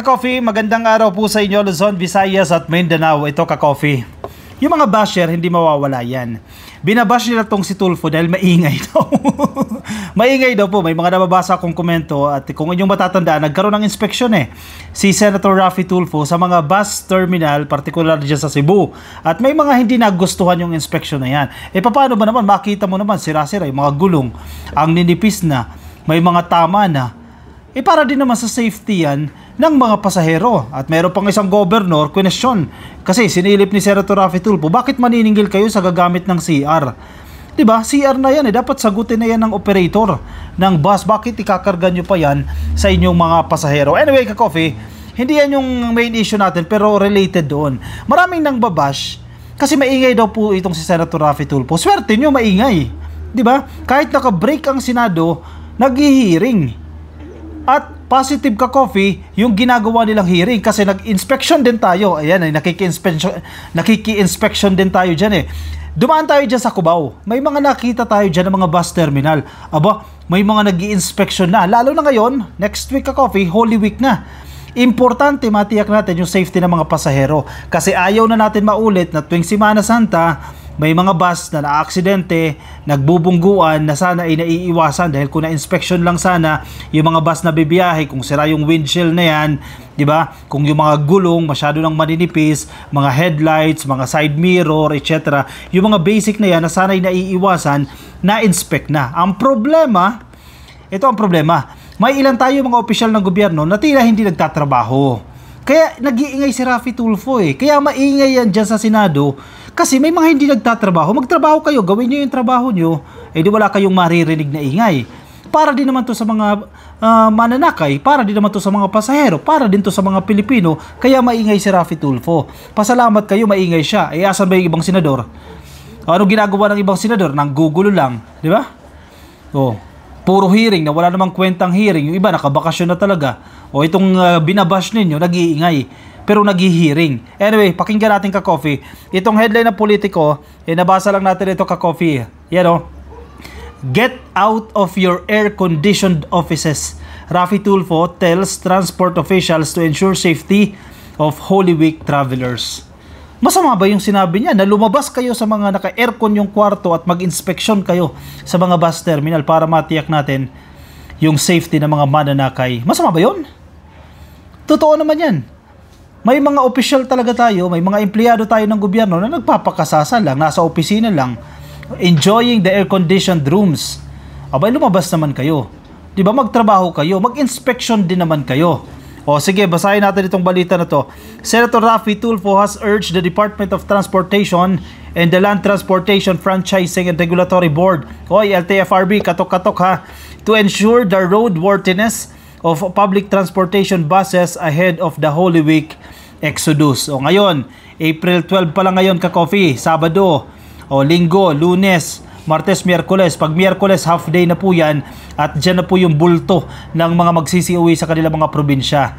Ka-Coffee, magandang araw po sa inyo Luzon, Visayas at Mindanao. Ito Ka-Coffee. Yung mga basher, hindi mawawala yan. Binabash nila tong si Tulfo dahil maingay daw. Maingay daw po. May mga nababasa akong komento at kung inyong matatandaan, nagkaroon ng inspeksyon si Senator Raffy Tulfo sa mga bus terminal, particular dyan sa Cebu. At may mga hindi nagustuhan yung inspeksyon na yan. Paano ba naman? Makita mo naman, sira-sira, yung mga gulong, ang ninipis na, may mga tama na. Para din naman sa safety yan ng mga pasahero. At meron pang isang governor, question. Kasi sinilip ni Senator Raffy Tulfo, bakit maniningil kayo sa gagamit ng CR? Diba? CR na yan dapat sagutin na yan ng operator ng bus. Bakit ikakarga nyo pa yan sa inyong mga pasahero? Anyway, Ka-Coffee, hindi yan yung main issue natin pero related doon. Maraming nang babash kasi maingay daw po itong si Senator Raffy Tulfo. Swerte nyo, maingay. Diba? Kahit naka-break ang Senado, nag-hearing. At positive Ka-Coffee yung ginagawa nilang hearing kasi nag-inspection din tayo. Ayan, nakiki-inspection din tayo dyan Dumaan tayo dyan sa Cubao. May mga nakita tayo dyan ng mga bus terminal. Aba, may mga nag-i-inspection na. Lalo na ngayon, next week Ka-Coffee, Holy Week na. Importante matiyak natin yung safety ng mga pasahero. Kasi ayaw na natin maulit na tuwing Semana Santa, may mga bus na na-aksidente, nagbubungguan na sana ay naiiwasan dahil kung na-inspection lang sana yung mga bus na bibiyahe, kung sira yung windshield na yan, di ba? Kung yung mga gulong masyado nang maninipis, mga headlights, mga side mirror, etc. Yung mga basic na yan na sana ay naiiwasan, na-inspect na. Ang problema, ito ang problema, may ilan tayo mga opisyal ng gobyerno na tila hindi nagtatrabaho. Kaya nag-iingay si Raffy Tulfo Kaya maingay yan dyan sa Senado. Kasi may mga hindi nagtatrabaho. Magtrabaho kayo, gawin nyo yung trabaho nyo, di wala kayong maririnig na ingay. Para din naman to sa mga mananakay, para din naman to sa mga pasahero, para din to sa mga Pilipino, kaya maingay si Raffy Tulfo. Pasalamat kayo, maingay siya. Asan ba yung ibang senador? Ano ginagawa ng ibang senador? Nanggugulo lang, di ba? Puro hearing na wala namang kwentang hearing. Yung iba nakabakasyon na talaga. Itong binabash ninyo, nag-iingay. Pero nag-hearing. Anyway, pakinggan natin Ka-Coffee. Itong headline ng Politico, nabasa lang natin ito Ka-Coffee. Yan Get out of your air-conditioned offices. Raffy Tulfo tells transport officials to ensure safety of Holy Week travelers. Masama ba yung sinabi niya na lumabas kayo sa mga naka-aircon yung kwarto at mag-inspection kayo sa mga bus terminal para matiyak natin yung safety ng mga mananakay? Masama ba yun? Totoo naman yan. May mga opisyal talaga tayo, may mga empleyado tayo ng gobyerno na nagpapakasasa lang, nasa opisina lang, enjoying the air-conditioned rooms. Abay, lumabas naman kayo. Diba, magtrabaho kayo, mag-inspection din naman kayo. Sige, basahin natin itong balita na to. Senator Raffy Tulfo has urged the Department of Transportation and the Land Transportation Franchising and Regulatory Board, LTFRB, katok-katok to ensure the roadworthiness of public transportation buses ahead of the Holy Week Exodus. Ngayon, April 12 pa lang ngayon Ka-Coffee, Sabado, Linggo, Lunes, Martes, Miyerkules. Pag Miyerkules, half day na po yan at dyan na po yung bulto ng mga magsisiuwi sa kanilang mga probinsya.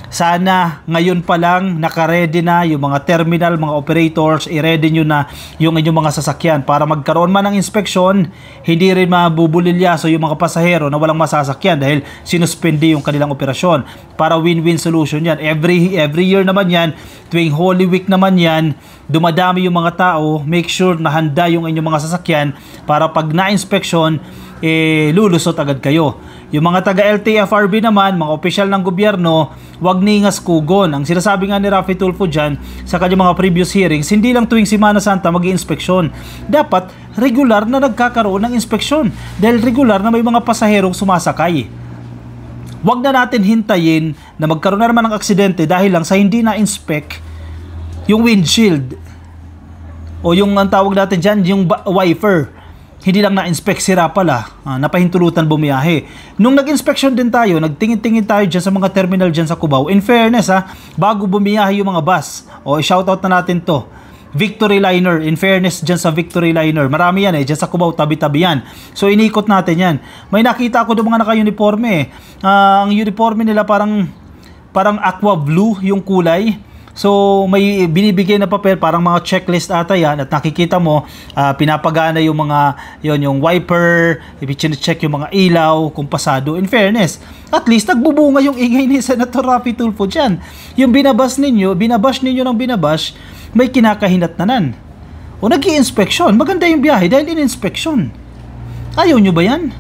Sana ngayon pa lang nakaredy na yung mga terminal, mga operators, i-ready nyo na yung inyong mga sasakyan para magkaroon man ng inspeksyon, hindi rin mabubulilyaso yung mga pasahero na walang masasakyan dahil sinuspende yung kanilang operasyon. Para win-win solution yan. Every year naman yan, tuwing Holy Week naman yan, dumadami yung mga tao, make sure na handa yung inyong mga sasakyan para pag na-inspeksyon, lulusot agad kayo. Yung mga taga-LTFRB naman, mga opisyal ng gobyerno, wag ningas kugon. Ang sinasabi nga ni Raffy Tulfo dyan sa kanyang mga previous hearings, hindi lang tuwing Semana Santa mag-i-inspeksyon. Dapat regular na nagkakaroon ng inspeksyon dahil regular na may mga pasaherong sumasakay. Wag na natin hintayin na magkaroon na naman ng aksidente dahil lang sa hindi na-inspect yung windshield o yung ang tawag natin dyan, yung wiper. Hindi lang na-inspect, sira pala, napahintulutan bumiyahe. Nung nag-inspection din tayo, nagtingin-tingin tayo dyan sa mga terminal dyan sa Cubao. In fairness bago bumiyahe yung mga bus, shoutout na natin to, Victory Liner, in fairness dyan sa Victory Liner, marami yan dyan sa Cubao, tabi-tabi yan. So inikot natin yan. May nakita ako doon mga naka-uniforme ang uniforme nila parang aqua blue yung kulay. So may binibigay na papel, parang mga checklist ata yan, at nakikita mo pinapagana yung mga yung wiper, i-check yung mga ilaw kung pasado. In fairness, at least nagbubunga yung ingay ni Senator Raffy Tulfo dyan. Yung binabash ninyo ng binabash, may kinakahinatnanan. O nag-i-inspection, maganda yung biyahe dahil in-inspection. Ayaw nyo ba yan?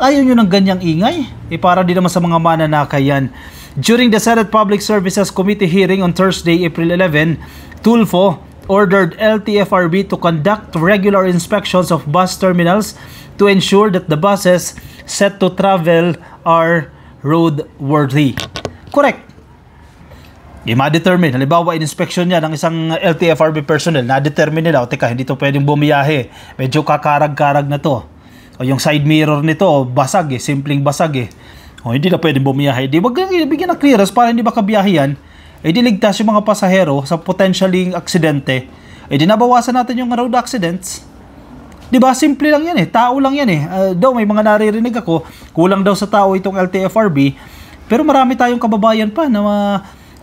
Ayaw nyo ng ganyang ingay? Para din naman sa mga mananakay yan. During the Senate Public Services Committee hearing on Thursday, April 11, Tulfo ordered LTFRB to conduct regular inspections of bus terminals to ensure that the buses set to travel are roadworthy. Correct. Ma-determine, halimbawa in-inspection niya ng isang LTFRB personnel, na-determine nila, teka, hindi to pwedeng bumiyahe, medyo kakarag-karag na to. O yung side mirror nito, basag simpleng basag O hindi na pwedeng bumiyahe. Di wag bigyan ng clearance para hindi makabiyahe yan. Di ligtas yung mga pasahero sa potentialing aksidente. Di nabawasan natin yung road accidents. Di ba? Simple lang yan Tao lang yan Daw may mga naririnig ako, kulang daw sa tao itong LTFRB. Pero marami tayong kababayan pa na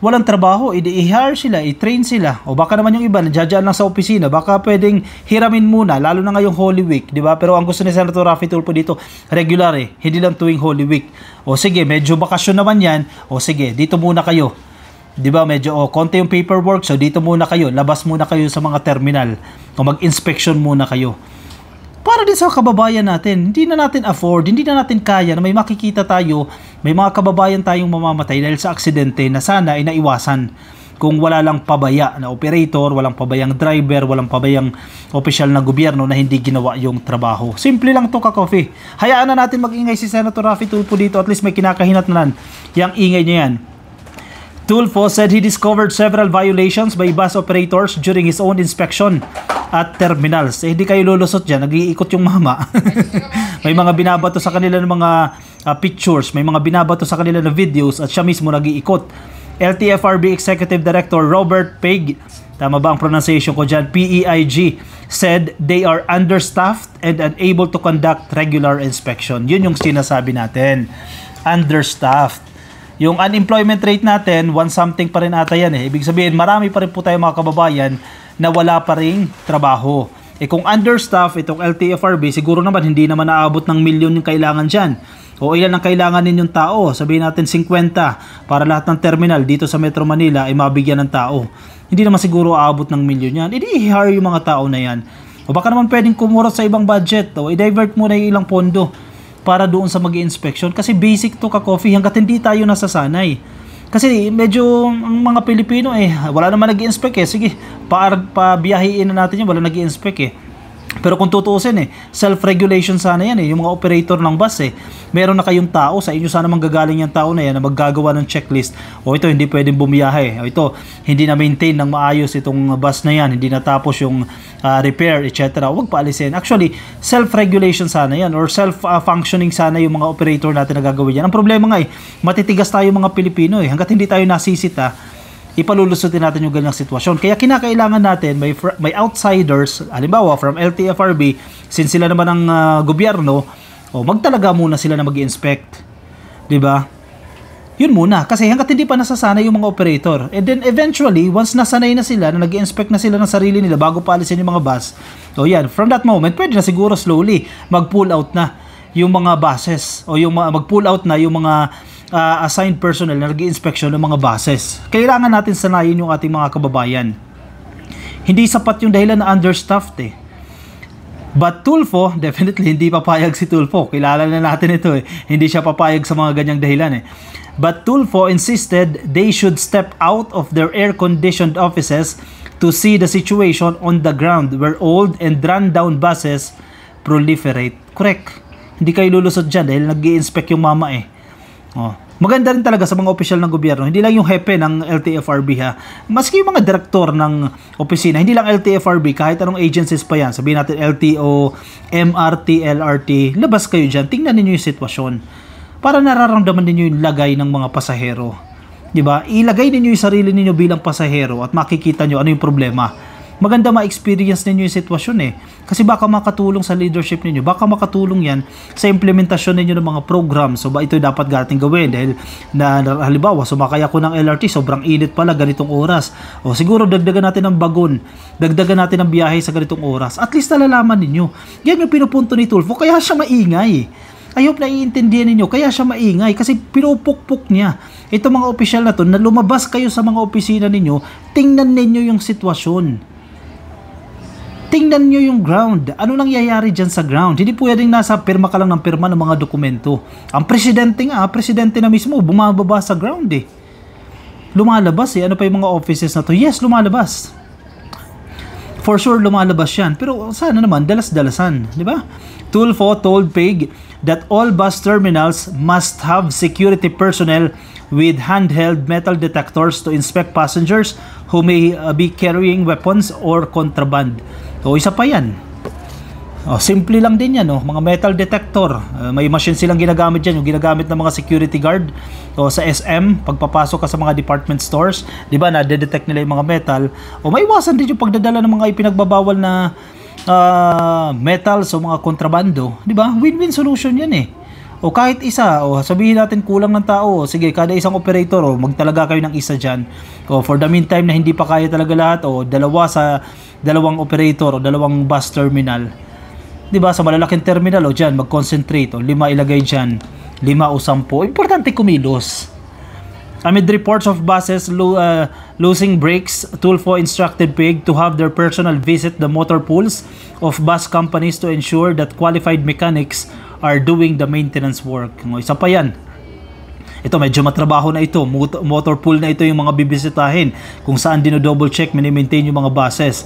walang trabaho, i-hire sila, i-train sila. O baka naman yung iba, nandiyan lang sa opisina, baka pwedeng hiramin muna, lalo na ngayong Holy Week, di ba? Pero ang gusto ni Senator Raffy Tulfo dito, regular hindi lang tuwing Holy Week. O sige, medyo bakasyon naman yan, o sige, dito muna kayo. Di ba? Medyo, konti yung paperwork, so dito muna kayo, labas muna kayo sa mga terminal, o mag-inspection muna kayo. Para din sa kababayan natin, hindi na natin afford, hindi na natin kaya na may makikita tayo, may mga kababayan tayong mamamatay dahil sa aksidente na sana ay naiwasan kung wala lang pabaya na operator, walang pabayang driver, walang pabayang opisyal na gobyerno na hindi ginawa yung trabaho. Simple lang to ka-coffee. Hayaan na natin mag-ingay si Senator Raffy Tulfo dito, at least may kinakahinatnan yung ingay niya yan. Tulfo said he discovered several violations by bus operators during his own inspection at terminals. Hindi kayo lulusot dyan, nag-iikot yung mama. May mga binabato sa kanila ng mga pictures, may mga binabato sa kanila ng videos, at siya mismo nag-iikot. LTFRB Executive Director Robert Peig, tama ba ang pronunciation ko dyan, PEIG, said they are understaffed and unable to conduct regular inspection. Yun yung sinasabi natin, understaffed. Yung unemployment rate natin, 1 something pa rin ata yan Ibig sabihin, marami pa rin po tayo mga kababayan na wala pa ring trabaho. Kung understaff itong LTFRB, siguro naman hindi naman naabot ng milyon yung kailangan dyan. O ilan ang kailangan ninyong tao? Sabihin natin 50 para lahat ng terminal dito sa Metro Manila ay mabigyan ng tao. Hindi naman siguro aabot ng milyon yan. I-hire yung mga tao na yan. O baka naman pwedeng kumurot sa ibang budget. O i-divert mo na yung ilang pondo para doon sa mag-i-inspection. Kasi basic to ka-coffee hanggat hindi tayo nasasanay. Kasi medyo ang mga Pilipino wala naman nag-i-inspect Sige, pabiyahiin na natin yan, wala nag-i-inspect Pero kung tutuusin self-regulation sana yan yung mga operator ng bus Meron na kayong tao, sa inyo sana manggagaling yung tao na yan na maggagawa ng checklist. O ito, hindi pwedeng bumiyahe. O ito, hindi na maintain ng maayos itong bus na yan, hindi natapos yung repair, etc. Huwag paalisin. Actually, self-regulation sana yan or self-functioning sana yung mga operator natin na gagawin yan. Ang problema nga matitigas tayo mga Pilipino hanggat hindi tayo nasisita, ipalulusutin natin yung ganyang sitwasyon. Kaya kinakailangan natin may outsiders, halimbawa from LTFRB, since sila naman ang gobyerno, magtalaga muna sila na mag-inspect. 'Di ba? Yun muna, kasi hangga't hindi pa nasasanay yung mga operator. And then eventually, once nasanay na sila, na nag-inspect na sila ng sarili nila bago paalisin yung mga bus, yan, from that moment, pwede na siguro slowly mag-pull out na yung mga buses o yung mag-pull out na yung mga assigned personnel na nag-i-inspection ng mga buses. Kailangan natin sanayin yung ating mga kababayan. Hindi sapat yung dahilan na understaffed But Tulfo, definitely hindi papayag si Tulfo. Kilala na natin ito Hindi siya papayag sa mga ganyang dahilan But Tulfo insisted they should step out of their air-conditioned offices to see the situation on the ground where old and run-down buses proliferate. Correct. Hindi kayo lulusot dyan dahil nag-i-inspect yung mama Maganda rin talaga sa mga opisyal ng gobyerno. Hindi lang yung hepe ng LTFRB Maski yung mga direktor ng opisina, hindi lang LTFRB, kahit anong agencies pa yan. Sabihin natin LTO, MRT, LRT, labas kayo dyan. Tingnan niyo yung sitwasyon. Para nararamdaman niyo yung lagay ng mga pasahero. Diba? Ilagay niyo yung sarili niyo bilang pasahero at makikita niyo ano yung problema. maganda ma-experience ninyo yung sitwasyon eh. Kasi baka makatulong sa leadership ninyo, baka makatulong yan sa implementasyon ninyo ng mga program. So ba ito dapat gating gawin dahil halimbawa sumakay ako ng LRT, sobrang init pala ganitong oras. O siguro dagdagan natin ng bagon, dagdagan natin ng biyahe sa ganitong oras. At least nalalaman ninyo. Yan yung pinupunto ni Tulfo, kaya siya maingay. I hope naiintindihan ninyo, kaya siya maingay kasi pinupukpuk niya. Ito mga opisyal na to, na lumabas kayo sa mga opisina ninyo, tingnan ninyo yung sitwasyon. Tingnan nyo yung ground. Ano nangyayari dyan sa ground? Hindi pwedeng nasa pirma ka lang ng pirma ng mga dokumento. Ang presidente na mismo, bumababa sa ground eh. Lumalabas eh. Ano pa yung mga offices na to? Yes, lumalabas. For sure, lumalabas yan. Pero sana naman, dalas-dalasan. Di ba? Tulfo told PEG that all bus terminals must have security personnel with handheld metal detectors to inspect passengers who may be carrying weapons or contraband. So, isa pa yan. Simple lang din yan, mga metal detector. May machine silang ginagamit dyan, yung ginagamit ng mga security guard. Sa SM, pagpapasok ka sa mga department stores, di ba, na-detect nila yung mga metal. May iwasan din yung pagdadala ng mga ipinagbabawal na metals o mga kontrabando, di ba? Win-win solution yan eh. O kahit isa, sabihin natin kulang ng tao, sige, kada isang operator, magtalaga kayo ng isa dyan. For the meantime na hindi pa kaya talaga lahat, dalawang operator o dalawang bus terminal. Di ba? Sa malalaking terminal, dyan, mag-concentrate, 5 ilagay dyan, 5 o 10. Importante kumilos. Amid reports of buses losing brakes, Tulfo instructed PEG to have their personnel visit the motor pools of bus companies to ensure that qualified mechanics are doing the maintenance work. Isa pa yan. Ito, medyo matrabaho na ito. Motor pool na ito yung mga bibisitahin kung saan dino-double check, mini-maintain yung mga buses.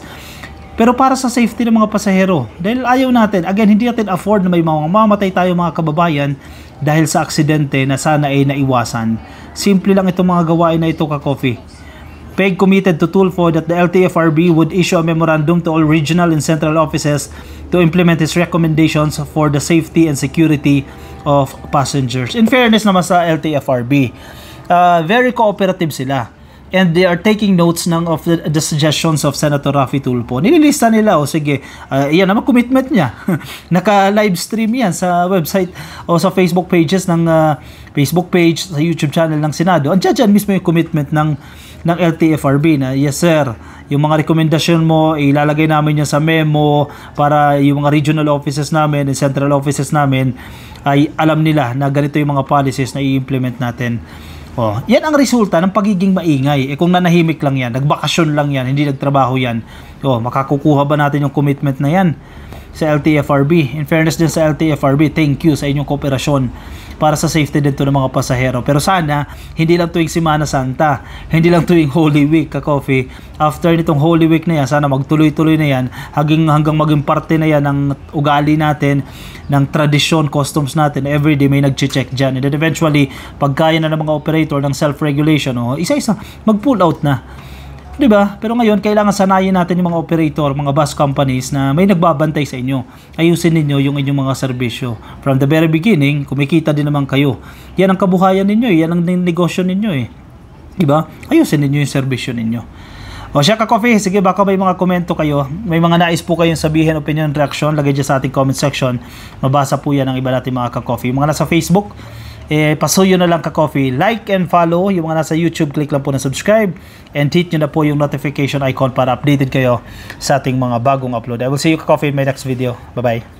Pero para sa safety ng mga pasahero, dahil ayaw natin, again, hindi natin afford na may mamatay tayo mga kababayan dahil sa aksidente na sana ay naiwasan. Simple lang itong mga gawain na ito, ka-coffee. PEG committed to Tulfo that the LTFRB would issue a memorandum to all regional and central offices to implement its recommendations for the safety and security of passengers. In fairness naman sa LTFRB, very cooperative sila. And they are taking notes of the suggestions of Senator Raffy Tulfo. Nililista nila, sige, yan naman commitment niya. Naka-live stream yan sa website o sa Facebook pages ng Facebook page, sa YouTube channel ng Senado. Andiyan mismo yung commitment ng LTFRB na, yes sir, yung mga rekomendasyon mo, ilalagay namin yan sa memo para yung mga regional offices namin and central offices namin ay alam nila na ganito yung mga policies na i-implement natin. Yan ang resulta ng pagiging maingay. Kung nanahimik lang yan, nagbakasyon lang yan, hindi nagtrabaho yan, makakukuha ba natin yung commitment na yan sa LTFRB? In fairness din sa LTFRB, thank you sa inyong kooperasyon para sa safety dito ng mga pasahero. Pero sana, hindi lang tuwing Semana Santa, hindi lang tuwing Holy Week, ka-coffee. After nitong Holy Week na yan, sana magtuloy-tuloy na yan, hanggang maging parte na yan ng ugali natin, ng tradisyon, customs natin. Everyday may nag-check dyan. And then eventually, pag kaya na ng mga operator ng self-regulation, isa-isa, mag-pull out na. Diba? Pero ngayon, kailangan sanayin natin yung mga operator, mga bus companies na may nagbabantay sa inyo. Ayusin ninyo yung inyong mga serbisyo. From the very beginning, kumikita din naman kayo. Yan ang kabuhayan ninyo, yan ang negosyo ninyo . Diba? Ayusin ninyo yung serbisyo ninyo. Siya, ka-coffee, sige, baka may mga komento kayo. May mga nais po kayong sabihin, opinion, reaction, lagay dyan sa ating comment section. Mabasa po yan ng iba natin mga ka-coffee. Mga nasa Facebook, pasuyo na lang, ka-coffee, like and follow. Yung mga nasa YouTube, click lang po na subscribe and hit nyo na po yung notification icon para updated kayo sa ating mga bagong upload. I will see you, ka-coffee, in my next video. Bye bye.